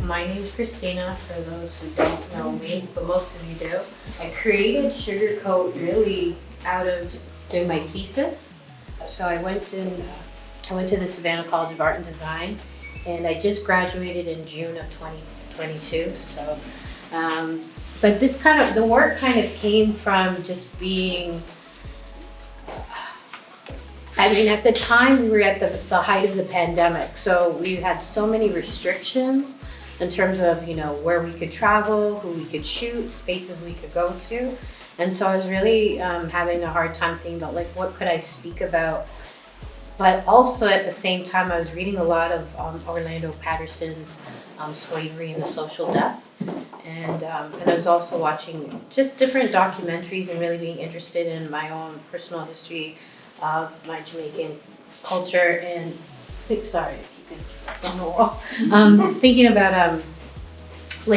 My name is Christina, for those who don't know me, but most of you do. I created Sugarcoat really out of doing my thesis. So I went to the Savannah College of Art and Design, and I just graduated in June of 2022. So, but this the work kind of came from just being, at the time we were at the height of the pandemic, so we had so many restrictions in terms of, where we could travel, who we could shoot, spaces we could go to. And so I was really having a hard time thinking about what could I speak about. But also at the same time, I was reading a lot of Orlando Patterson's Slavery and the Social Death. And I was also watching just different documentaries and really being interested in my own personal history of my Jamaican culture. And sorry, I keep getting stuck on the wall. Thinking about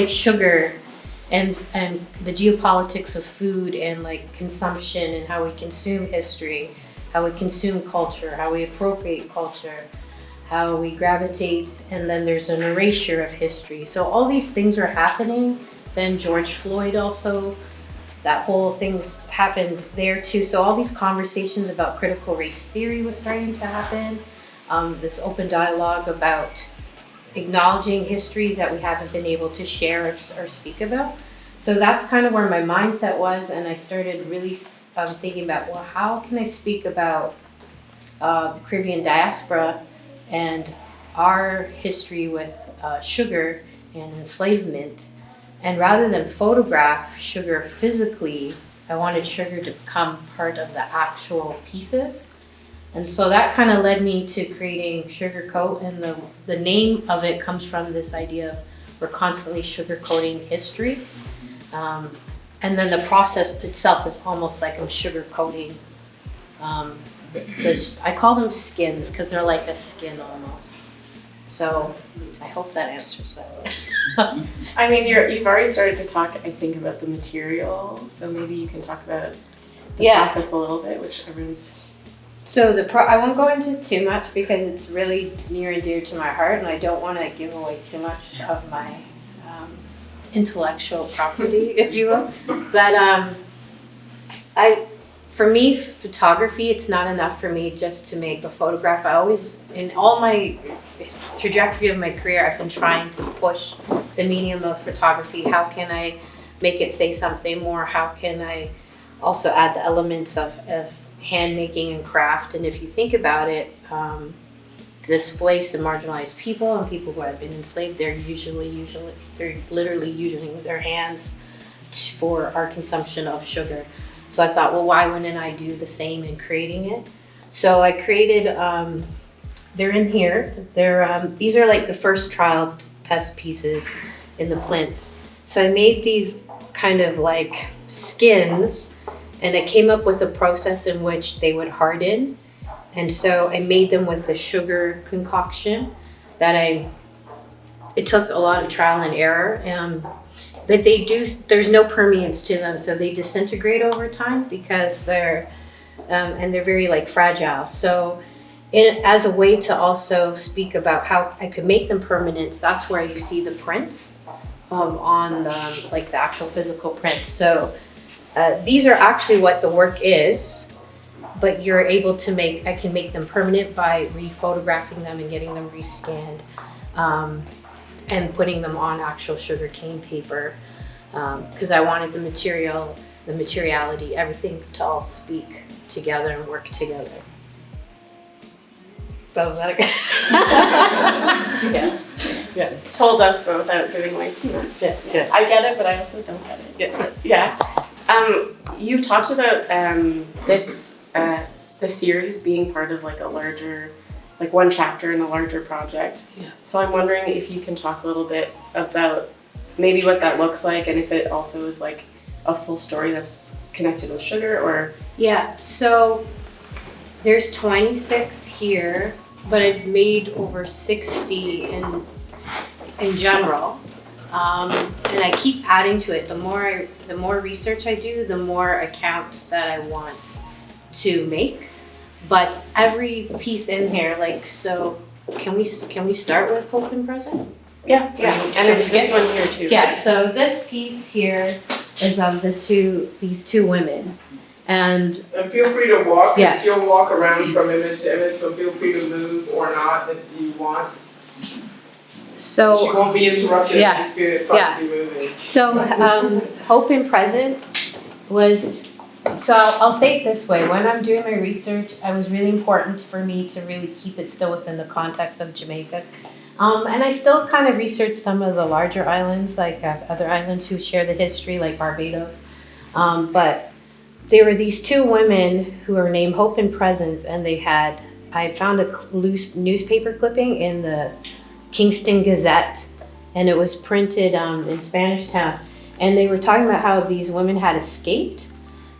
sugar and the geopolitics of food and consumption and how we consume history, how we consume culture, how we appropriate culture, how we gravitate, and then there's an erasure of history. So all these things are happening. Then George Floyd also, that whole thing happened there too. So all these conversations about critical race theory was starting to happen. This open dialogue about acknowledging histories that we haven't been able to share or speak about. So that's kind of where my mindset was, and I started really thinking about, well, how can I speak about the Caribbean diaspora and our history with sugar and enslavement. And rather than photograph sugar physically, I wanted sugar to become part of the actual pieces. And so that kind of led me to creating Sugarcoat, and the name of it comes from this idea of we're constantly sugarcoating history. And then the process itself is almost like I'm sugarcoating. I call them skins because they're like a skin almost. So I hope that answers that. You've already started to talk, I think, about the material. So maybe you can talk about the process a little bit, which everyone's. So I won't go into too much because it's really near and dear to my heart, and I don't want to give away too much of my intellectual property, if you will. But for me, photography, it's not enough for me just to make a photograph. I always, in all my trajectory of my career, I've been trying to push the medium of photography. How can I make it say something more? How can I also add the elements of handmaking and craft? And if you think about it, displaced and marginalized people and people who have been enslaved, they're literally using their hands for our consumption of sugar. So I thought, well, why wouldn't I do the same in creating it? So I created, they're in here. These are like the first trial test pieces in the plinth. So I made these kind of like skins, and I came up with a process in which they would harden. And so I made them with the sugar concoction it took a lot of trial and error. But there's no permeance to them, so they disintegrate over time because they're very fragile. So as a way to also speak about how I could make them permanent, that's where you see the prints on the actual physical prints. So these are actually what the work is, but you're able to I can make them permanent by re-photographing them and getting them rescanned and putting them on actual sugarcane paper because I wanted the materiality, everything to all speak together and work together. But was that okay? Yeah. Told us, but without giving away too much. Yeah. I get it, but I also don't get it. Yeah. You talked about the series being part of a larger, one chapter in a larger project. Yeah. So I'm wondering if you can talk a little bit about maybe what that looks like, and if it also is a full story that's connected with sugar, or. Yeah. So there's 26 here, but I've made over 60 in general. And I keep adding to it. The more research I do, the more accounts that I want to make. But every piece in here, so can we start with Hope and Present? Yeah, and it's this one here too. Yeah, so this piece here is of these two women. And feel free to walk, Yeah. you'll walk around from image to image, so feel free to move or not if you want. She so, won't be interrupted Yeah. if you find you moving. so hope and present was, so I'll say it this way, when I'm doing my research, it was really important for me to really keep it still within the context of Jamaica. And I still kind of research some of the larger islands, like other islands who share the history, like Barbados. But there were these two women who are named Hope and Presence, and I found a loose newspaper clipping in the Kingston Gazette, and it was printed in Spanish Town. And they were talking about how these women had escaped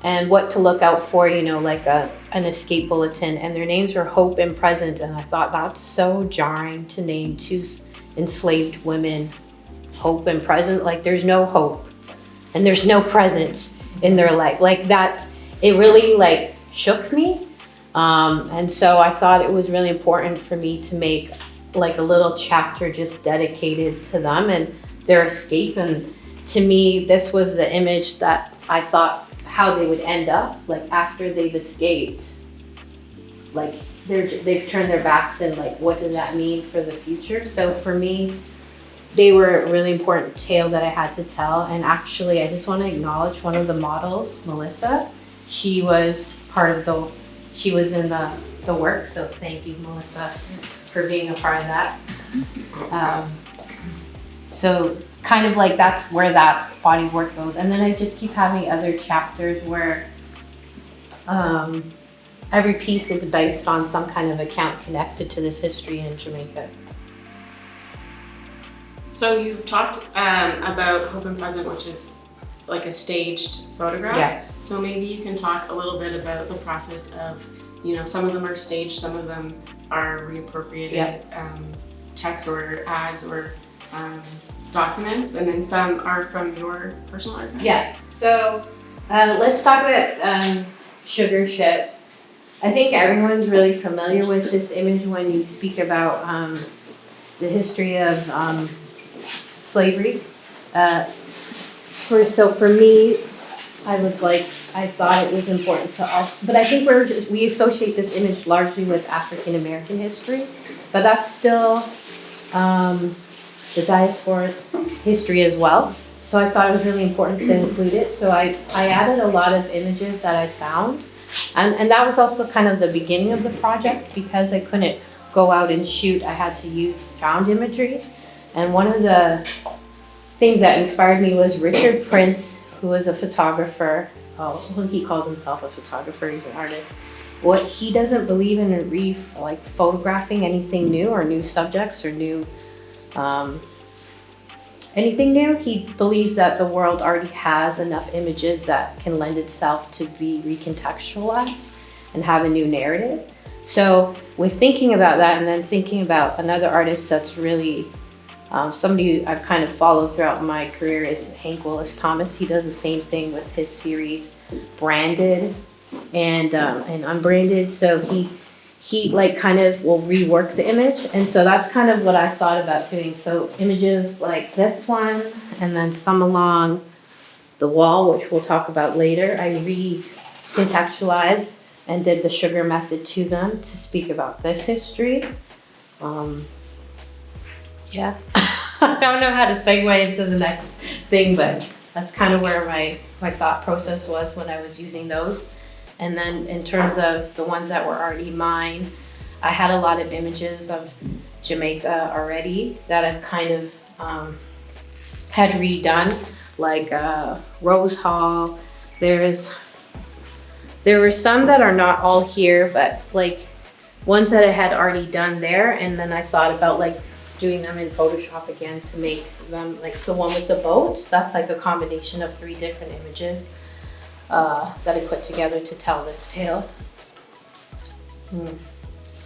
and what to look out for, like an escape bulletin. And their names were Hope and Presence. And I thought that's so jarring to name two enslaved women Hope and Present. Like there's no hope and there's no presence in their life. Like that, it really like shook me. And so I thought it was really important for me to make like a little chapter just dedicated to them and their escape. And to me, this was the image that I thought how they would end up, like after they've escaped, like they've turned their backs, and like what does that mean for the future? So for me, they were a really important tale that I had to tell. And actually, I just want to acknowledge one of the models, Melissa. She was she was in the work, so thank you, Melissa, for being a part of that. So kind of like that's where that body work goes. And then I just keep having other chapters where every piece is based on some kind of account connected to this history in Jamaica. So you've talked about Hope and Present, which is like a staged photograph. Yeah. So maybe you can talk a little bit about the process of, some of them are staged, some of them are reappropriated texts or ads or documents, and then some are from your personal archive? Yes, so let's talk about Sugar Ship. I think everyone's really familiar with this image when you speak about the history of slavery. So for me, I thought it was important to all, but I think we associate this image largely with African American history, but that's still the diaspora history as well. So I thought it was really important to include it. So I added a lot of images that I found. And that was also kind of the beginning of the project, because I couldn't go out and shoot. I had to use found imagery. And one of the things that inspired me was Richard Prince, who was a photographer. He calls himself a photographer, he's an artist. He doesn't believe in photographing anything new or new subjects or new anything new. He believes that the world already has enough images that can lend itself to be recontextualized and have a new narrative. So with thinking about that, and then thinking about another artist that's really somebody I've kind of followed throughout my career is Hank Willis Thomas. He does the same thing with his series Branded and Unbranded. So he like kind of will rework the image, and so that's kind of what I thought about doing. So images like this one, and then some along the wall, which we'll talk about later, I recontextualized and did the sugar method to them to speak about this history. Yeah, I don't know how to segue into the next thing, but that's kind of where my thought process was when I was using those. And then in terms of the ones that were already mine, I had a lot of images of Jamaica already that I've kind of had redone, like Rose Hall. There were some that are not all here, but like ones that I had already done there, and then I thought about like doing them in Photoshop again to make them like the one with the boats. That's like a combination of 3 different images that I put together to tell this tale.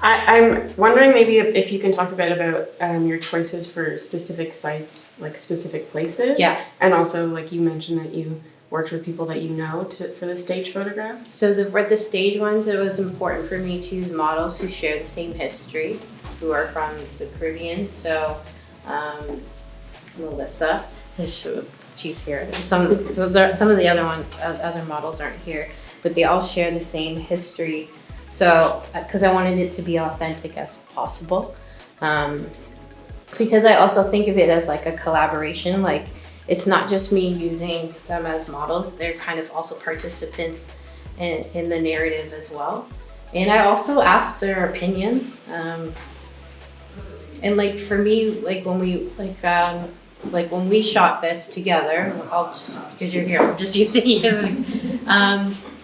I'm wondering maybe if you can talk a bit about your choices for specific sites, like specific places. Yeah. And also, like you mentioned that you worked with people that you know for the stage photographs. So for the stage ones, it was important for me to use models who share the same history, who are from the Caribbean. So Melissa. She's here. Some of the other models aren't here, but they all share the same history. So, because I wanted it to be authentic as possible, because I also think of it as like a collaboration. Like, it's not just me using them as models; they're kind of also participants in the narrative as well. And I also asked their opinions. And like for me, like when we shot this together, because you're here, I'm just using you.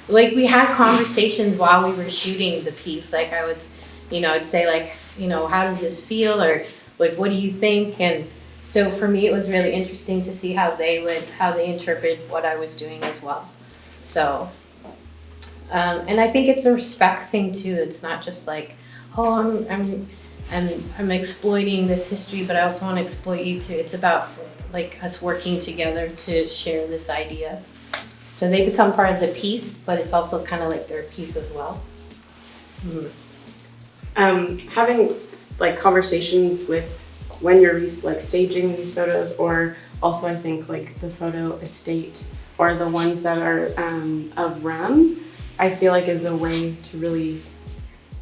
Like we had conversations while we were shooting the piece. Like I'd say like, how does this feel? Or like, what do you think? And so for me, it was really interesting to see how they interpret what I was doing as well. So, and I think it's a respect thing too. It's not just like, oh, I'm exploiting this history, but I also want to exploit you too. It's about like us working together to share this idea. So they become part of the piece, but it's also kind of like their piece as well. Having like conversations with when you're like staging these photos, or also I think like the photo estate or the ones that are of REM, I feel like is a way to really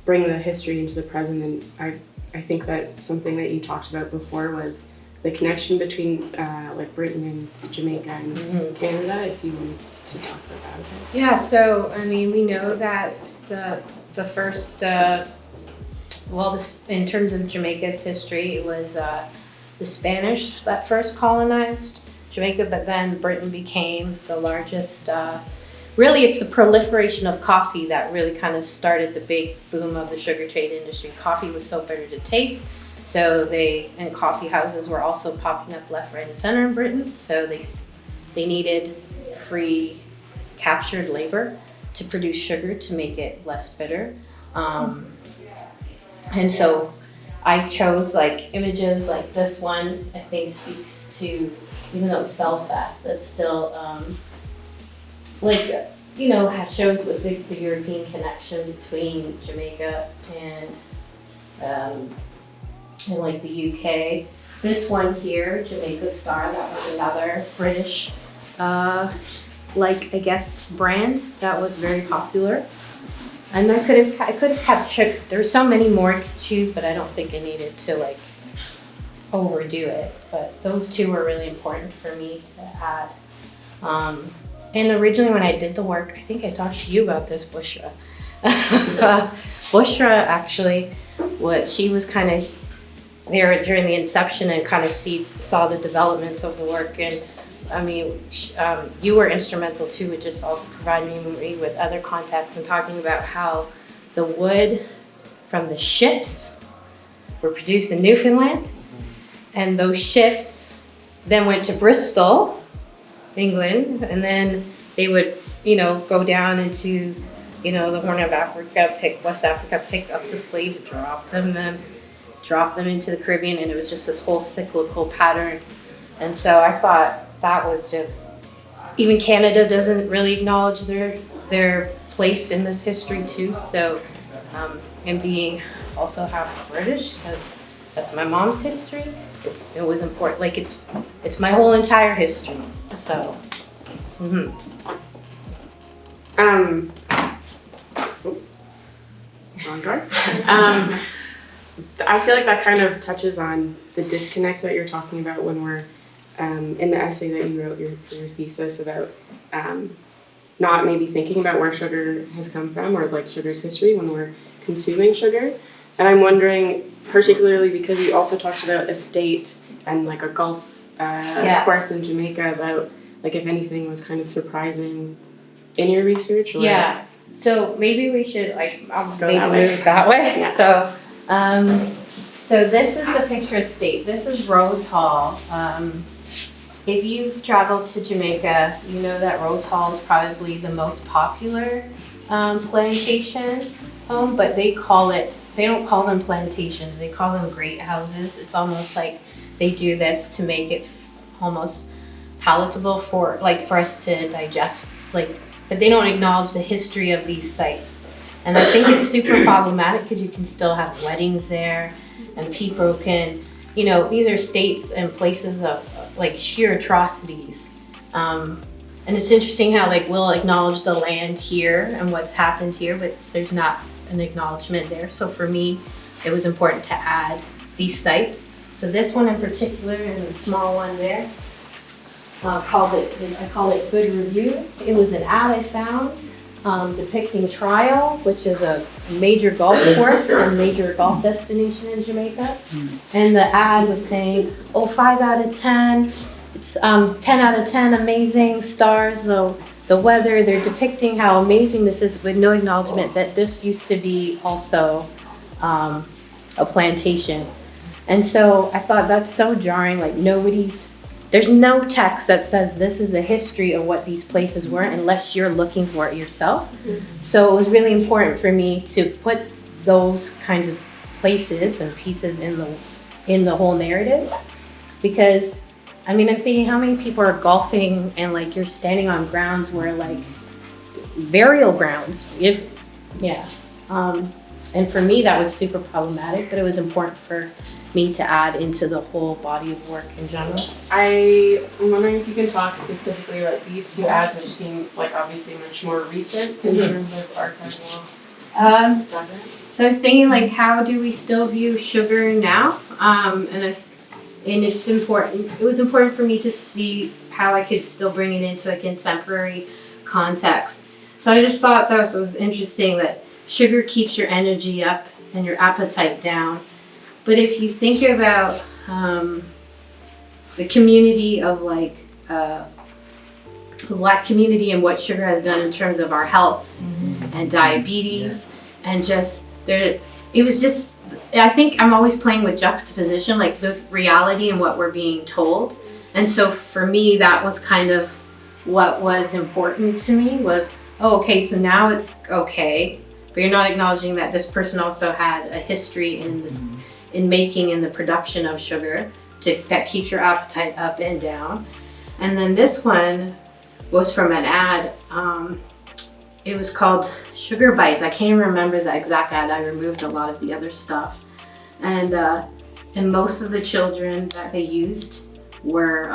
bring the history into the present. And I think that something that you talked about before was the connection between like Britain and Jamaica and Canada, if you wanted to talk about that a bit. Yeah, so I mean, we know that the first, in terms of Jamaica's history, it was the Spanish that first colonized Jamaica, but then Britain became the largest. Really, it's the proliferation of coffee that really kind of started the big boom of the sugar trade industry. Coffee was so bitter to taste, and coffee houses were also popping up left, right, and center in Britain. So they needed free captured labor to produce sugar to make it less bitter. And so I chose like images like this one. I think speaks to, even though it's Belfast, it's still shows with the European connection between Jamaica and like the UK. This one here, Jamaica Star, that was another British, I guess, brand that was very popular. And I could have kept sugar. There's so many more I could choose, but I don't think I needed to like overdo it. But those two were really important for me to add. And originally when I did the work, I think I talked to you about this, Bushra. Bushra actually, she was kind of there during the inception and kind of saw the development of the work. And I mean, you were instrumental too, with just also providing me with other contacts and talking about how the wood from the ships were produced in Newfoundland. And those ships then went to Bristol, England, and then they would, go down into, the Horn of Africa, West Africa, pick up the slaves, drop them into the Caribbean, and it was just this whole cyclical pattern. And so I thought that was just, even Canada doesn't really acknowledge their place in this history too. So, and being also half British, because that's my mom's history, it was important. Like it's my whole entire history. So, Wrong door. I feel like that kind of touches on the disconnect that you're talking about when we're in the essay that you wrote for your thesis about not maybe thinking about where sugar has come from or like sugar's history when we're consuming sugar. And I'm wondering, particularly because you also talked about estate and like a Gulf course in Jamaica, about like if anything was kind of surprising in your research. Or... Yeah. So maybe we should move that way. Yeah. So this is the picture estate. This is Rose Hall. If you've traveled to Jamaica, you know that Rose Hall is probably the most popular plantation home, but they don't call them plantations, they call them great houses. It's almost like they do this to make it almost palatable for us to digest, but they don't acknowledge the history of these sites. And I think it's super problematic because you can still have weddings there, and people can these are states and places of like sheer atrocities. And it's interesting how like we'll acknowledge the land here and what's happened here, but there's not an acknowledgement there. So for me, it was important to add these sites. So this one in particular, and the small one there, I call it Good Review. It was an ad I found depicting Trial, which is a major golf course and major golf destination in Jamaica. And the ad was saying, 5 out of 10. It's 10 out of 10, amazing stars, though the weather. They're depicting how amazing this is with no acknowledgement that this used to be also a plantation. And so I thought that's so jarring, like there's no text that says this is the history of what these places were unless you're looking for it yourself. So it was really important for me to put those kinds of places and pieces in the whole narrative, because I'm thinking how many people are golfing and like you're standing on grounds where like burial grounds, and for me that was super problematic, but it was important for me to add into the whole body of work in general. I'm wondering if you can talk specifically, like these two ads that seem like obviously much more recent in terms of archival documents. So I was thinking like, how do we still view sugar now? And it's important. It was important for me to see how I could still bring it into a contemporary context. So I just thought that was interesting that sugar keeps your energy up and your appetite down. But if you think about the community of like the Black community and what sugar has done in terms of our health and diabetes, and just there, it was just. I think I'm always playing with juxtaposition, like the reality and what we're being told. And so for me, that was kind of what was important to me was, okay, so now it's okay, but you're not acknowledging that this person also had a history in making and the production of sugar that keeps your appetite up and down. And then this one was from an ad. It was called Sugar Bites. I can't even remember the exact ad. I removed a lot of the other stuff. And most of the children that they used were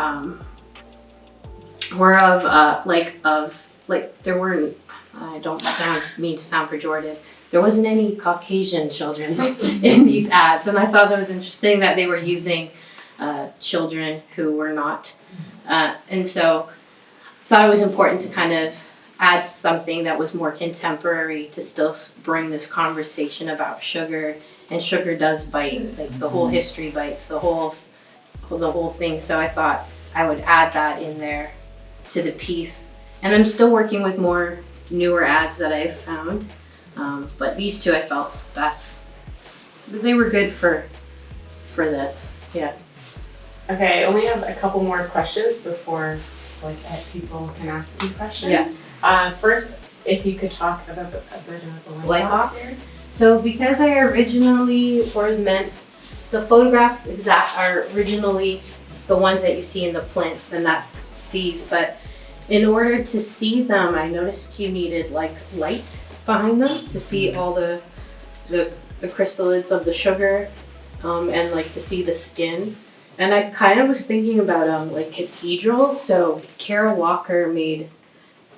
there weren't, I don't mean to sound pejorative, there wasn't any Caucasian children in these ads. And I thought that was interesting that they were using children who were not. And so I thought it was important to kind of add something that was more contemporary to still bring this conversation about sugar. And sugar does bite, like the whole history bites, the whole thing. So I thought I would add that in there to the piece. And I'm still working with more newer ads that I've found. But these two I felt they were good for this, yeah. Okay, I only have a couple more questions before people can ask you questions. Yeah. First, if you could talk about a bit of the light box here. So because I originally meant the photographs are originally the ones that you see in the plinth, and that's these. But in order to see them, I noticed you needed like light behind them to see all the crystallids of the sugar, and like to see the skin. And I kind of was thinking about like cathedrals. So Kara Walker made,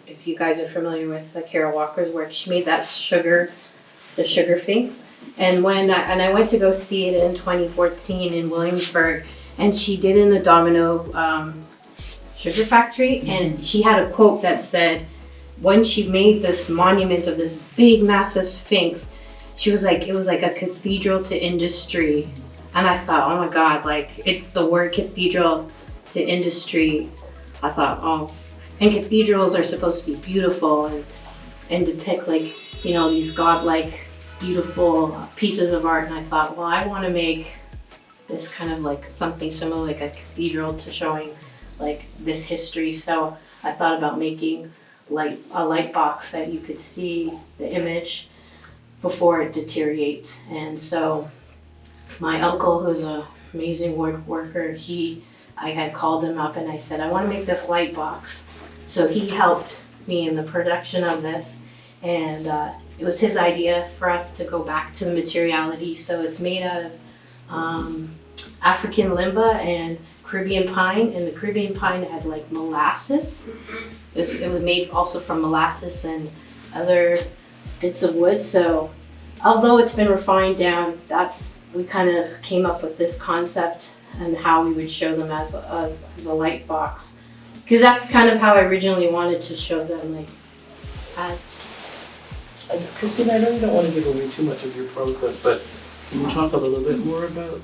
if you guys are familiar with Kara Walker's work, she made that the sugar finks. And I went to go see it in 2014 in Williamsburg, and she did in the Domino sugar factory, and she had a quote that said, when she made this monument of this big massive sphinx, she was like, it was like a cathedral to industry. And I thought, oh my God, like the word cathedral to industry, I thought, oh, and cathedrals are supposed to be beautiful and depict like, these godlike, beautiful pieces of art. And I thought, well, I want to make this kind of like something similar, like a cathedral to showing like this history. So I thought about making like a light box that you could see the image before it deteriorates. And so my uncle, who's an amazing woodworker, I had called him up and I said, I want to make this light box. So he helped me in the production of this, and it was his idea for us to go back to the materiality. So it's made out of African limba and Caribbean pine, and the Caribbean pine had like molasses. It was made also from molasses and other bits of wood. So although it's been refined down, we kind of came up with this concept and how we would show them as a light box. Because that's kind of how I originally wanted to show them, like, Christina, I know you don't want to give away too much of your process, but can you talk a little bit more about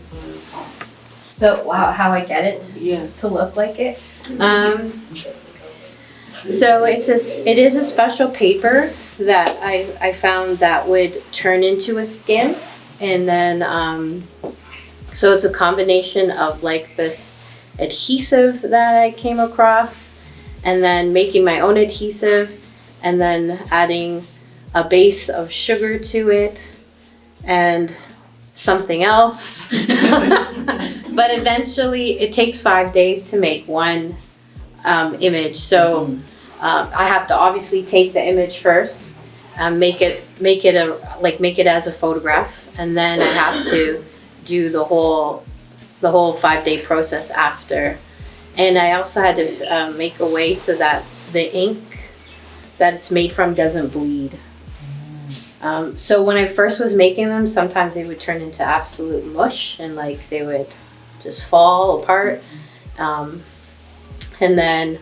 how I get it yeah. to look like it. So it is a special paper that I found that would turn into a skin, and then so it's a combination of like this adhesive that I came across, and then making my own adhesive, and then adding a base of sugar to it, and something else. But eventually it takes 5 days to make one image. So I have to obviously take the image first, make it as a photograph, and then I have to do the whole 5 day process after. And I also had to make a way so that the ink that it's made from doesn't bleed. So when I first was making them, sometimes they would turn into absolute mush, and like they would just fall apart. And then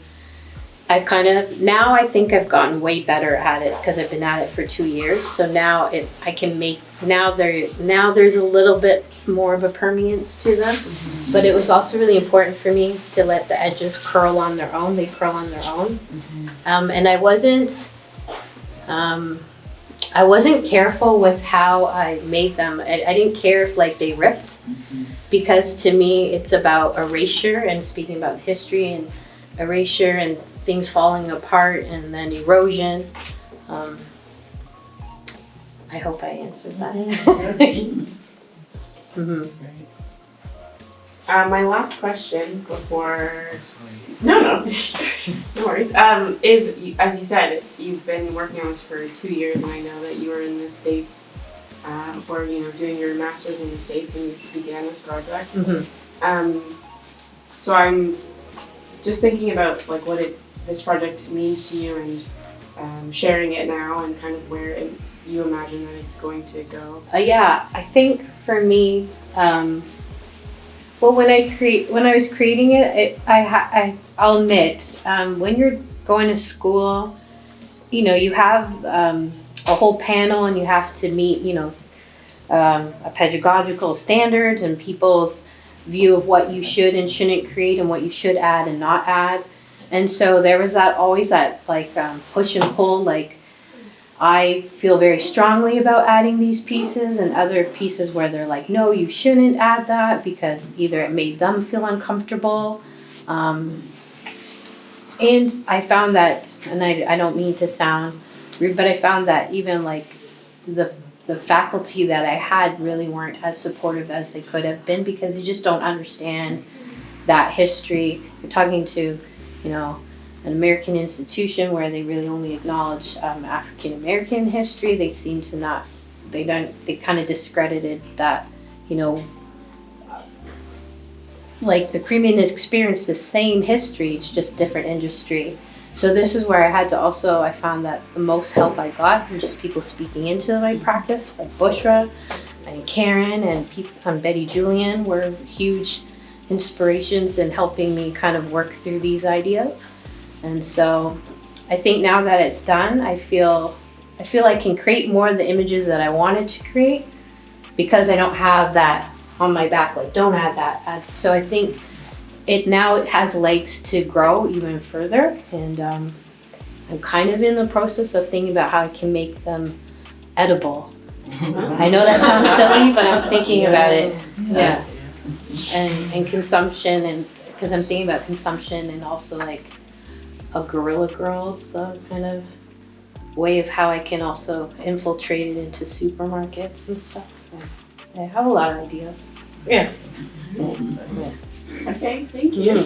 now I think I've gotten way better at it because I've been at it for 2 years. So now there's a little bit more of a permeance to them. But it was also really important for me to let the edges curl on their own. They curl on their own. And I wasn't careful with how I made them. I didn't care if like they ripped, because to me it's about erasure, and speaking about history and erasure and things falling apart and then erosion. I hope I answered that. My last question before... No worries. Is, as you said, you've been working on this for 2 years, and I know that you were in the States, or doing your master's in the States, and you began this project. So I'm just thinking about like what this project means to you, and sharing it now, and kind of where you imagine that it's going to go. Yeah, I think for me, well, when I was creating it, I'll admit, when you're going to school, you have a whole panel, and you have to meet, a pedagogical standards and people's view of what you should and shouldn't create, and what you should add and not add. And so there was always that like push and pull, like I feel very strongly about adding these pieces, and other pieces where they're like, no, you shouldn't add that, because either it made them feel uncomfortable. And I found that, and I don't mean to sound rude, but I found that even like the faculty that I had really weren't as supportive as they could have been, because you just don't understand that history. You're talking to, an American institution where they really only acknowledge African American history. They seem to not, they kind of discredited that, like the Caribbean has experienced the same history, it's just different industry. So this is where I found that the most help I got from just people speaking into my practice, like Bushra and Karen and Betty Julian were huge inspirations in helping me kind of work through these ideas. And so I think now that it's done, I feel I can create more of the images that I wanted to create, because I don't have that on my back, like don't add that. So I think it has legs to grow even further, and I'm kind of in the process of thinking about how I can make them edible. I know that sounds silly, but I'm thinking about it. Yeah. And consumption, and because I'm thinking about consumption, and also like a Guerrilla Girls kind of way of how I can also infiltrate it into supermarkets and stuff. So I have a lot of ideas. Yeah. Okay, thank you.